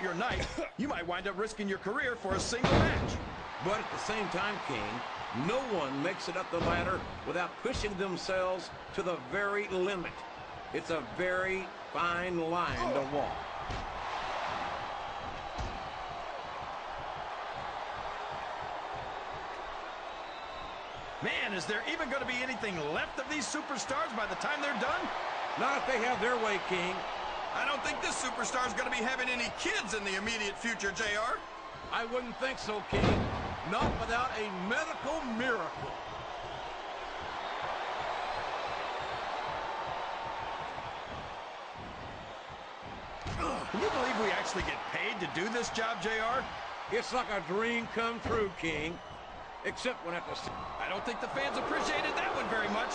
your night, you might wind up risking your career for a single match. But at the same time, King, no one makes it up the ladder without pushing themselves to the very limit. It's a very fine line to walk. Man, is there even going to be anything left of these superstars by the time they're done? Not if they have their way, King. I don't think this superstar's going to be having any kids in the immediate future, JR. I wouldn't think so, King. Not without a medical miracle. Can you believe we actually get paid to do this job, JR? It's like a dream come true, King. Except when at the... I don't think the fans appreciated that one very much,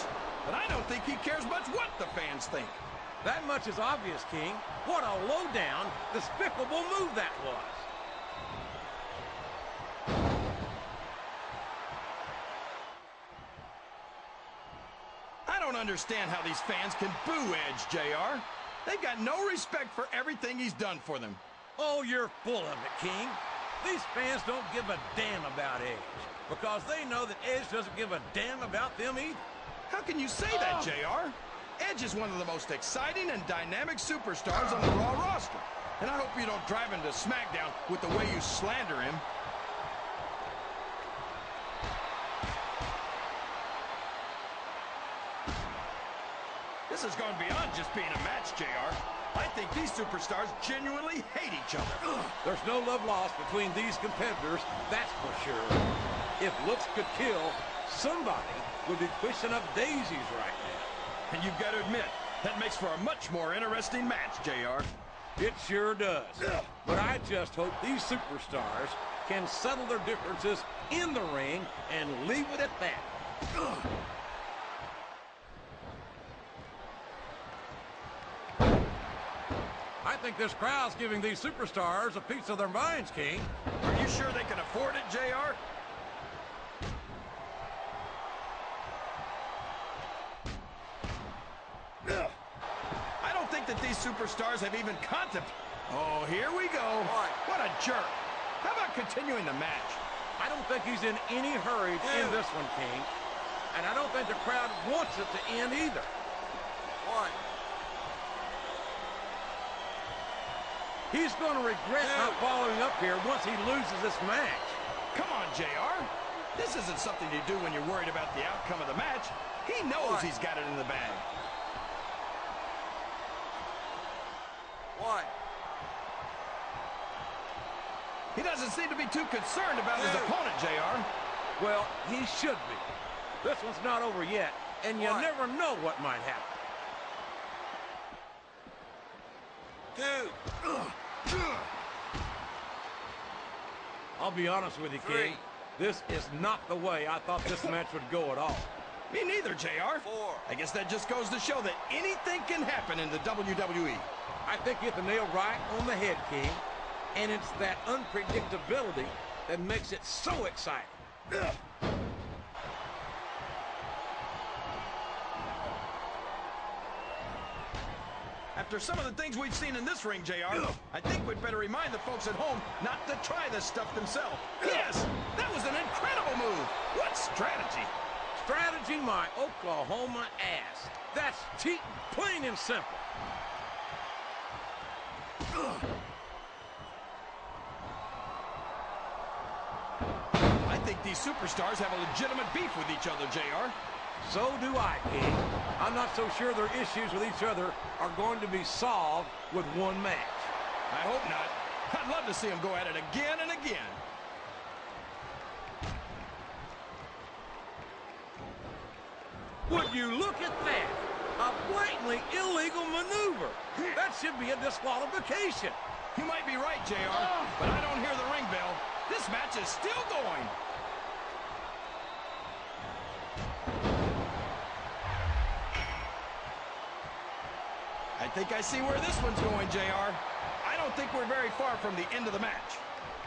but I don't think he cares much what the fans think. That much is obvious, King. What a low-down, despicable move that was. I don't understand how these fans can boo Edge, JR. They've got no respect for everything he's done for them. Oh, you're full of it, King. These fans don't give a damn about Edge, because they know that Edge doesn't give a damn about them either. How can you say that, JR? Edge is one of the most exciting and dynamic superstars on the Raw roster. And I hope you don't drive him to SmackDown with the way you slander him. This has gone beyond just being a match, JR. I think these superstars genuinely hate each other. There's no love lost between these competitors, that's for sure. If looks could kill, somebody would be pushing up daisies right now. And you've got to admit, that makes for a much more interesting match, JR. It sure does. But I just hope these superstars can settle their differences in the ring and leave it at that. I think this crowd's giving these superstars a piece of their minds, King. Are you sure they can afford it, JR? I don't think that these superstars have even contemplated. Oh, here we go. What a jerk. How about continuing the match? I don't think he's in any hurry to end this one, King. And I don't think the crowd wants it to end either. What? He's going to regret not following up here once he loses this match. Come on, JR. This isn't something you do when you're worried about the outcome of the match. He knows he's got it in the bag. What? He doesn't seem to be too concerned about his opponent, JR. Well, he should be. This one's not over yet, and you never know what might happen. I'll be honest with you, King. This is not the way I thought this match would go at all. Me neither, JR. I guess that just goes to show that anything can happen in the WWE. I think you hit the nail right on the head, King. And it's that unpredictability that makes it so exciting. After some of the things we've seen in this ring, JR, I think we'd better remind the folks at home not to try this stuff themselves. Yes, that was an incredible move. What strategy? Strategy my Oklahoma ass. That's cheating, plain and simple. I think these superstars have a legitimate beef with each other, JR. So do I, King. I'm not so sure their issues with each other are going to be solved with one match. I hope not. I'd love to see them go at it again and again. Would you look at that? A blatantly illegal maneuver. That should be a disqualification. You might be right, JR, but I don't hear the ring bell. This match is still going. I think I see where this one's going, JR. I don't think we're very far from the end of the match.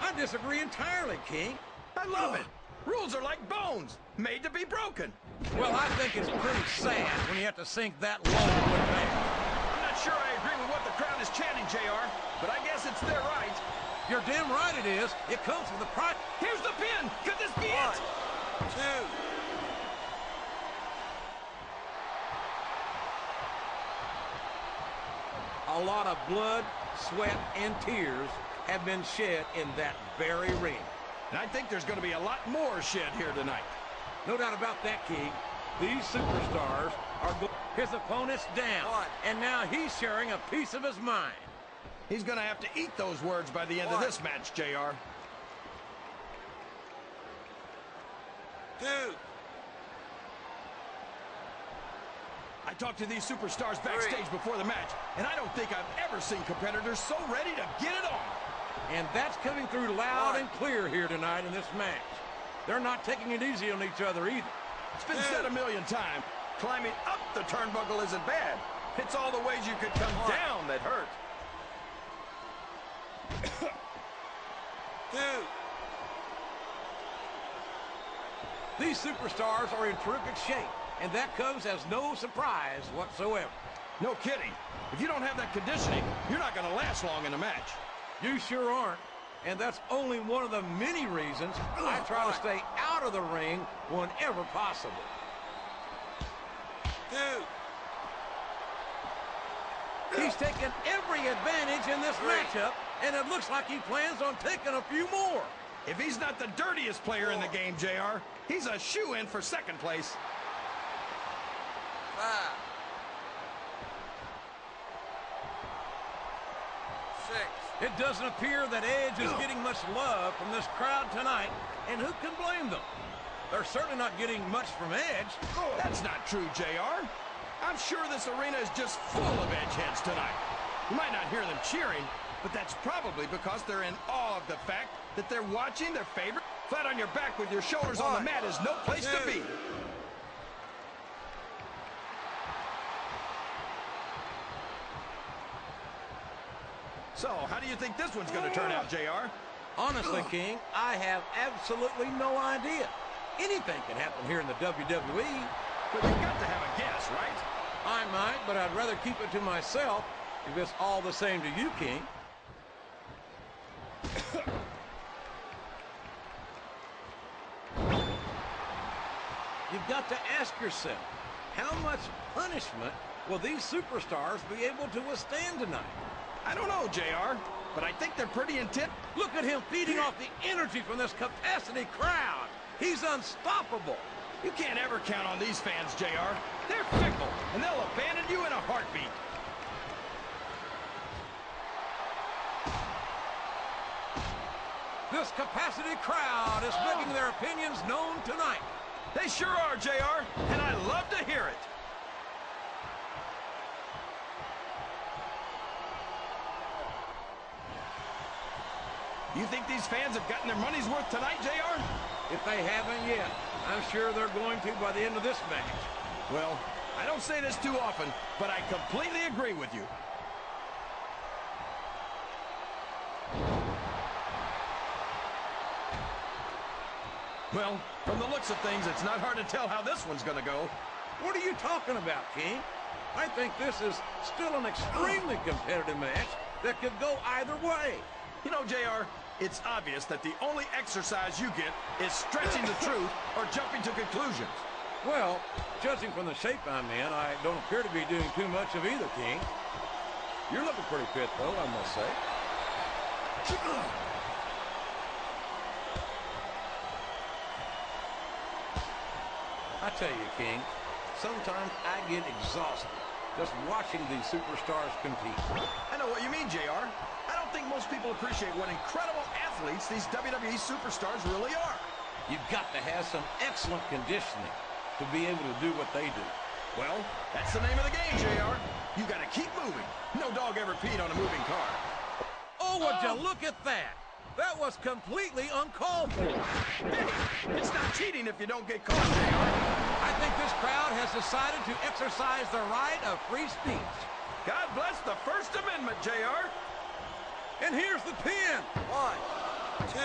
I disagree entirely, King. I love it. Rules are like bones, made to be broken. Well, I think it's pretty sad when you have to sink that low to win a match. I'm not sure I agree with what the crowd is chanting, JR, but I guess it's their right. You're damn right it is. It comes with a price. Here's the pin. Could this be it? 2. A lot of blood, sweat, and tears have been shed in that very ring. And I think there's going to be a lot more shed here tonight. No doubt about that, King. These superstars are his opponent's down, and now he's sharing a piece of his mind. He's going to have to eat those words by the end of this match, JR. 2. I talked to these superstars backstage before the match, and I don't think I've ever seen competitors so ready to get it on. And that's coming through loud and clear here tonight in this match. They're not taking it easy on each other either. It's been said a million times. Climbing up the turnbuckle isn't bad. It's all the ways you could come down that hurt. 2. These superstars are in terrific shape, and that comes as no surprise whatsoever. No kidding. If you don't have that conditioning, you're not going to last long in a match. You sure aren't. And that's only one of the many reasons I try to stay out of the ring whenever possible. 2. He's taken every advantage in this matchup, and it looks like he plans on taking a few more. If he's not the dirtiest player in the game, JR, he's a shoo-in for second place. 5. 6. It doesn't appear that Edge is getting much love from this crowd tonight, and who can blame them? They're certainly not getting much from Edge. That's not true, JR. I'm sure this arena is just full of Edgeheads tonight. You might not hear them cheering, but that's probably because they're in awe of the fact that they're watching their favorite. Flat on your back with your shoulders on the mat is no place to be. So, how do you think this one's going to turn out, JR? Honestly, King, I have absolutely no idea. Anything can happen here in the WWE. But you've got to have a guess, right? I might, but I'd rather keep it to myself if it's all the same to you, King. You've got to ask yourself, how much punishment will these superstars be able to withstand tonight? I don't know, JR, but I think they're pretty intense. Look at him feeding off the energy from this capacity crowd. He's unstoppable. You can't ever count on these fans, JR. They're fickle, and they'll abandon you in a heartbeat. This capacity crowd is making their opinions known tonight. They sure are, JR, and I love to hear it. You think these fans have gotten their money's worth tonight, JR? If they haven't yet, I'm sure they're going to by the end of this match. Well, I don't say this too often, but I completely agree with you. Well, from the looks of things, it's not hard to tell how this one's going to go. What are you talking about, King? I think this is still an extremely competitive match that could go either way. You know, JR, it's obvious that the only exercise you get is stretching the truth or jumping to conclusions. Well, judging from the shape I'm in, I don't appear to be doing too much of either, King. You're looking pretty fit, though, I must say. I tell you, King, sometimes I get exhausted just watching these superstars compete. I know what you mean, JR. I don't think most people appreciate what incredible athletes these WWE superstars really are. You've got to have some excellent conditioning to be able to do what they do. Well, that's the name of the game, JR. You got to keep moving. No dog ever peed on a moving car. Oh, would you look at that? That was completely uncalled for. Hey, it's not cheating if you don't get caught, JR. I think this crowd has decided to exercise the right of free speech. God bless the First Amendment, JR. And here's the pin. 1, 2.